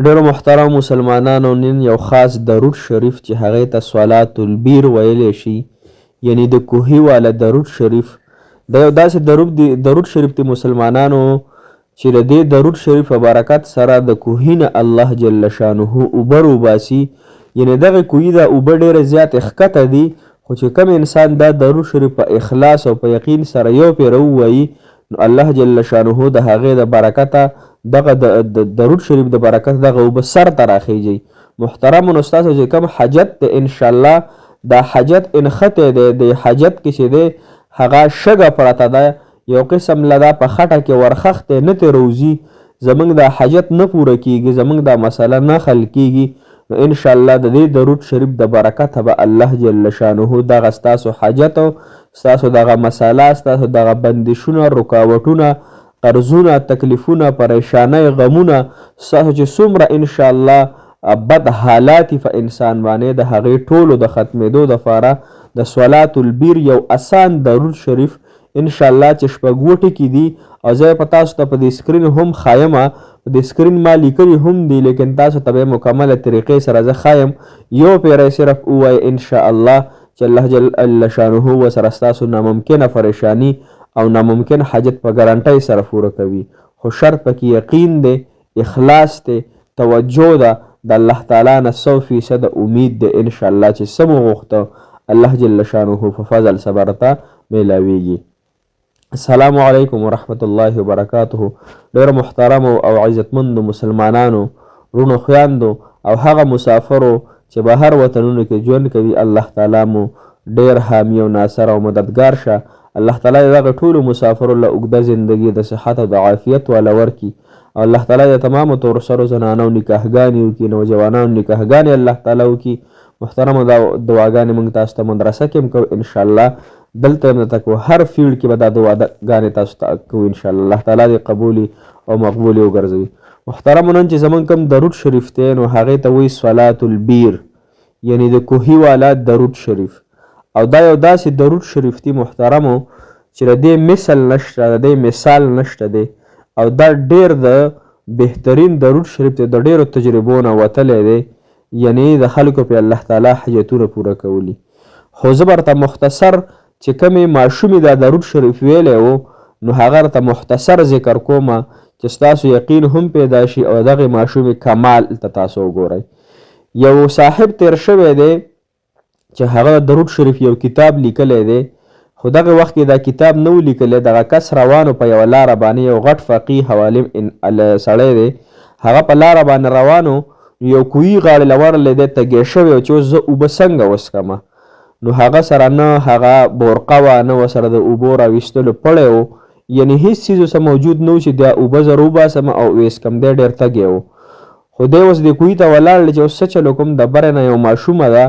ډېرو محترم مسلمانانو، نن یو خاص درود شریف چې هغې ته صلات البیر ویلی شي، یعنی د کوهي والا درود شریف، دا یو داسې درود شریف دی مسلمانانو چې د دې درود شریف په برکت سره د کوهي نه الله جل شانه اوبه روباسي. یعنی دغه کوهي دا اوبه ډېرې زیاتې ښکته دي، خو چې کوم انسان دا درود شریف په اخلاص او په یقین سره یو پیره ووایي، نو الله جل شانه د هغې د برکته دغه د درود شریف د برکت دغه اوبه سر ته راخیږي. محترمو، نو ستاسو چې کوم حاجت دی انشاءالله دا حاجت انختی دی، د حاجت کې چې دی هغه شګه پرته ده، یو قسم له دا په خټه کې ورخښتی نه ترې روځي، زموږ دا حاجت نه پوره کیږي، زموږ دا مسله نه حل کیږي. نو انشاءالله د دې درود شریف د برکته به الله جل شانه دغه ستاسو حاجت او ستاسو دغه مسله، ستاسو دغه بندشونه، رکاوټونه، قرضونه، تکلیفونه، پریشانۍ، غمونه، ستاسو چې څومره انشاءالله بد حالات په انسان باندې د هغې ټولو د ختمېدو دپاره د صلات البیر یو اسان درود شریف انشاءالله چې شپږ اووه ټکي دي، او زه په تاسو ته په دې سکرین هم ښایمه، په دې سکرین ما لیکلي هم دي، لیکن تاسو ته به مکمله طریقې سره زه ښایم. یو پیری صرف ووایئ انشاءالله چې الله جل شانه ورسره ستاسو ناممکنه پریشاني او ناممکن حاجت په ګارانټۍ سره پوره کوي. خو شرط پکې یقین دی، اخلاص دی، توجه ده، د الله تعالی نه 100% امید دی انشاءالله چې څه مو غوښته الله جل شانه په فضل سره ورته میلاویږي. السلام علیکم ورحمت الله وبرکاته. ډېر محترمو او عزتمندو مسلمانانو، رونو خویندو او هغه مسافرو چې بهر وطنونو کې ژوند کوي، الله تعالی مو ډېر حامی او ناصر او مددګار شه. الله تعالی دغه ټولو مسافرو له اوږده زندګي د صحت او د عافیت والا ورکړي، او الله تعالی د تمامو تورسرو زنانو نکاحګانې وکړي، نوجوانانو نکاحګانې الله تعالی وکړي. محترمو، دا دعاګانې موږ تاسو ته مدرسه کې هم کوو انشاءالله، دلته هم درته کوو، هر فیلډ کې به دا دعاګانې تاسو ته کوو انشاءالله. الله تعالی دې قبولي او مقبولي وګرځوي. محترمو، نن چې زموږ کوم درود شریف دی نو هغې ته وایي صلات البیر، یعنی د کوهي والا درود شریف. او دا یو داسې درود شریف دی محترمو چې د دې مثل نشته، د دې مثال نشته دی، او دا ډېر د بهترین درود شریف دی، د ډېرو تجربو نه وتلی دی، یعنی د خلکو پې الله تعالی حاجتونه پوره کولی. خو زه به ورته مختصر چې کومې ماشومې دا درود شریف ویلی و نو هغه ورته مختصر ذکر کومه چې ستاسو یقین هم پیدا شي او دغې ماشومې کمال ته تاسو وګورئ. یو صاحب تیر شوی دی چې هغه درود شریف یو کتاب لیکلی دی، خو دغه وخت کې دا کتاب نه و لیکلی، دغه کس روانو په یوه لاره باندې، یو غټ فقیه حوالم سړی دی، هغه په لاره باندې روانو، یو کوهي غاړې له ورغلی دی، تږی شوی و چې اوس زه اوبه څنګه وڅښمه. نو هغه سره نه هغه بورقه وه، نه ورسره د اوبو راویستلو پړی و، یعنې هېڅ څیز ورسره موجود نه و چې دا اوبه زه روباسم او ویسکم. دی ډېر تږی و، خو دی اوس دې کوهي ته ولاړ دی چې اوس څه چلو کوم. د برې نه یو ماشومه ده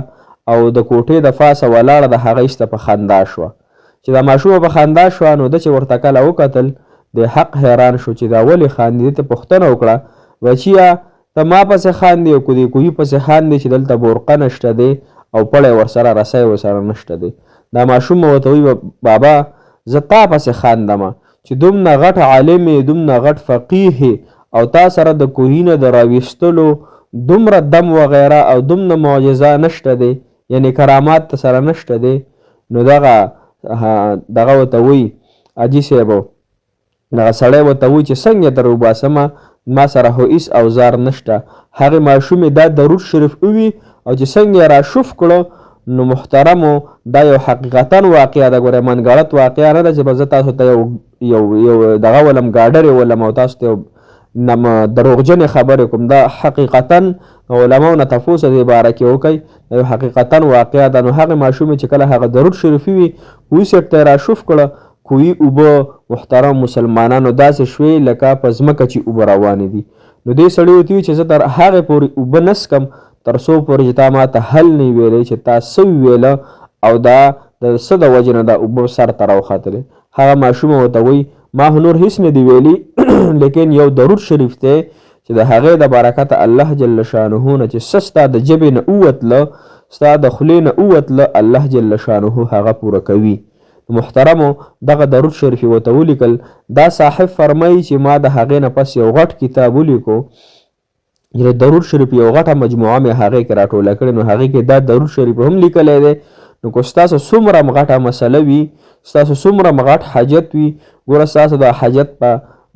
او د کوټې د پاسه ولاړه د هغه ایسته په خندا شوه. چې دا ماشومه په خندا شوه نو ده چې ورته کله وکتل، د حق حیران شو چې دا ولې خاندي. دې ته پوښتنه وکړه، بچیه ته ما پسې خاندي او که دې کوهي پسې خاندي چې دلته بورقه نشته دی او پړی ورسره رسی ورسره نشته دی. دا ماشومه ورته وایي بابا زه تا پسې خاندمه چې دومره غټ عالم یې، دومره غټ فقیه او تا سره د کوهي نه د راویستلو دومره دم وغیره او دومره معجزه نشته دی، یعنی کرامات ته سره نشته دی. نو دغه ورته وایي حاجي صاحبو، دغه سړی ورته وایي چې څنګه در وباسمه، ما سره خو هېڅ اوزار نشته. هغې ماشومې دا درود شریف ووي او چې څنګه یې راشوف کړو نو محترمو دا یو حقیقتا واقعه ده. ګوره منګړت واقعه نه ده چې به زه تاسو ته یو دغه ولم ګاډرې ولم او تاسو ته دروغجنې خبرې کوم. دا حقیقتا علماو نه تپوس دې باره کې وکئ، یو حقیقتا واقعه ده. نو هغې ماشومې چې کله هغه درود شریف وي کوهي سیټ ته یې راشوف کړه، کوهي اوبه محترم مسلمانانو داسې شوې لکه په ځمکه چې اوبه روانې دي. نو دې سړي ورته وي چې زه تر هغې پورې اوبه نه څکم تر څو پورې چې تا ما ته حل نه ویلی چې تا څه وویله او دا د څه د وجې نه دا اوبه سر ته راوختلې. هغه ماشومه ورته وایي ما خو نور هېڅ نه دي ویلي لیکن یو درود شریف دی چې د هغې د برکته الله جل شانه نه چې څه ستا د ژبې نه ووتله، ستا د خولې نه ووتله، الله جل شانه هغه پوره کوي. محترمو دغه درود شریف ورته ولیکل. دا صاحب فرمایي چې ما د هغې نه پس یو غټ کتاب ولیکو یعنې درود شریف یو غټه مجموعه مې هغې کې راټوله کړې نو هغې کې دا درود شریف هم لیکلی دی. نو که ستاسو څومره م غټه مسله وي، ستاسو څومره م غټ حاجت وي، ګوره ستاسو د حاجت په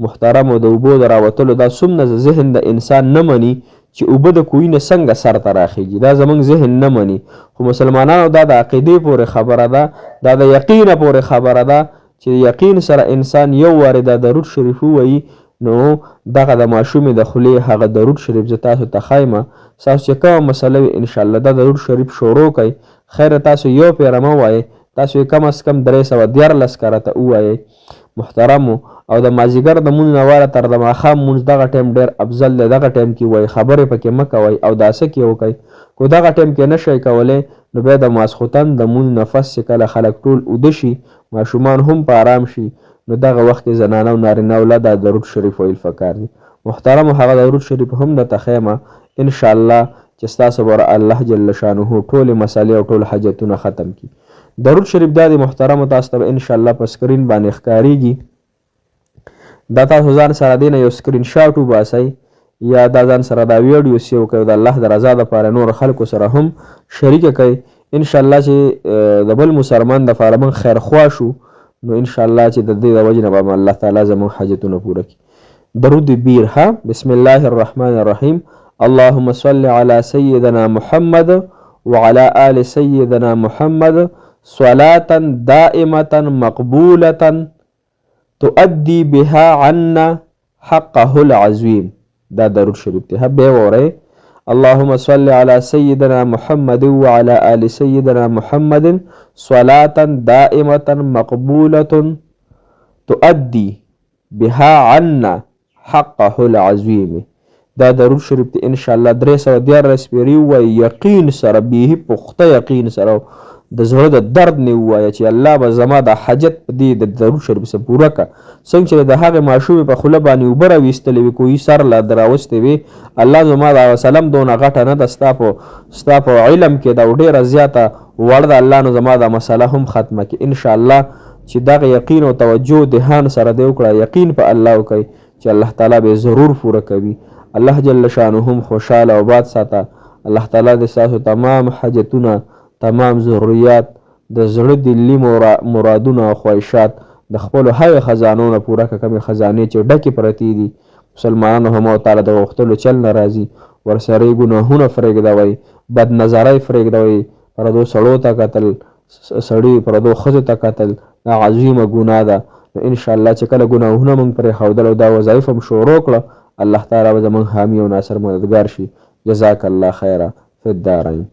محترمو د اوبو د راوتلو دا څومره ذهن د انسان نه مني چې اوبه د کوهي نه څنګه سر ته راخیږي، دا زموږ ذهن نه مني. خو مسلمانانو دا د عقیدې پورې خبره ده، دا د یقینه پورې خبره ده چې یقین سره انسان یو وارې دا درود شریف ووایي نو دغه د ماشومې د خولې هغه درود شریف زه تاسو ته ښایمه. ستاسو چې کومه مسله وي انشاءالله دا درود شریف شروع کړئ. خیره تاسو یو پیره مه وایئ، تاسو یې کم از کم 314 کرته ووایئ محترمو. او د مازدیګر د مونځ نه واره تر د ماښام مونځ دغه ټایم ډېر افضل دی، دغه ټایم کې وایي خبرې پکې مه کوئ او دا څه کې وکئ. کو دغه ټایم کې نه شئ کولی نو بیا د ماسخوتن د مونځ نه پس چې کله خلک ټول اوده شي، ماشومان هم په آرام شي، نو دغه وخت کې زنانه او نارینه له دا درود شریف ویل پکار دي. محترمو هغه درود شریف هم درته ښیمه انشاءالله چې ستاسو به الله جل شانه ټولې مسالې او ټول حاجتونه ختم کړي. درود شریف دا د محترمو تاسو ته انشاءالله په سکرین باندې ښکارېږي. دا تاسو ځان سره دی نه یو سکرین شاټ وباسئ یا دا ځان سره دا ویډیو سیو کوئ د الله د رضا دپاره نور خلکو سره هم شریکه کوئ. انشاءالله چې د بل مسلمان دپاره موږ خیرخوا شو نو انشاءالله چې د دې د وجې نه به الله تعالی زموږ حاجتونه پوره کړي. درود بیر ها. بسم الله الرحمن الرحیم. اللهم صل على سيدنا محمد وعلى آل سيدنا محمد صلاة دائمة مقبولة تؤدي بها عنا حقه العظيم. دا درود شریف دی. بیا وورئ. اللهم صل على سيدنا محمد وعلى آل سيدنا محمد صلاة دائمة مقبولة تؤدي بها عنا حقه العظيم. دا درود شریف دی انشاءالله 314 پیری ووایي یقین سره بیخي پخته یقین سره د زړه د درد نه ووایه چې الله به زما د حاجت په دې د درود شریف سره پوره کړه. څنګه چې د هغې ماشومې په خوله باندې اوبه راویستلې وي، کوهي سر لا راوستې وي، الله زما د وسلم دونه غټه نه ده ستا په علم کې ده او ډېره زیاته وړ ده. الله نو زما دا مسله هم ختمه کړي انشاءالله چې دغه یقین او توجه دهان سره دې وکړه، یقین په الله وکړئ چې الله تعالی به ضرور پوره کوي. الله جل شانه هم خوشحاله او باد ساته. الله تعالی د ستاسو تمام حاجتونه، تمام ضروريات، د زړه دلی مرادونه او خواهشات د خپلو هغې خزانو نه پوره کړه کومې خزانې چې ډکې پرتې دي. مسلمانانو هم او تعالی د غوښتلو چل نه راځي، ورسره یې ګناهونه پرېږدوئ، بد نظرۍ پرېږدوئ، پردو سړو ته کتل، سړي پردو ښځو ته کتل دا عظیمه ګناه ده. نو انشاءالله چې کله ګناهونه موږ پرېښودل او دا وظایف هم شروع کړه الله تعالی به زموږ حامی او ناصر مددګار شي. جزاک الله خیره فی الدارین.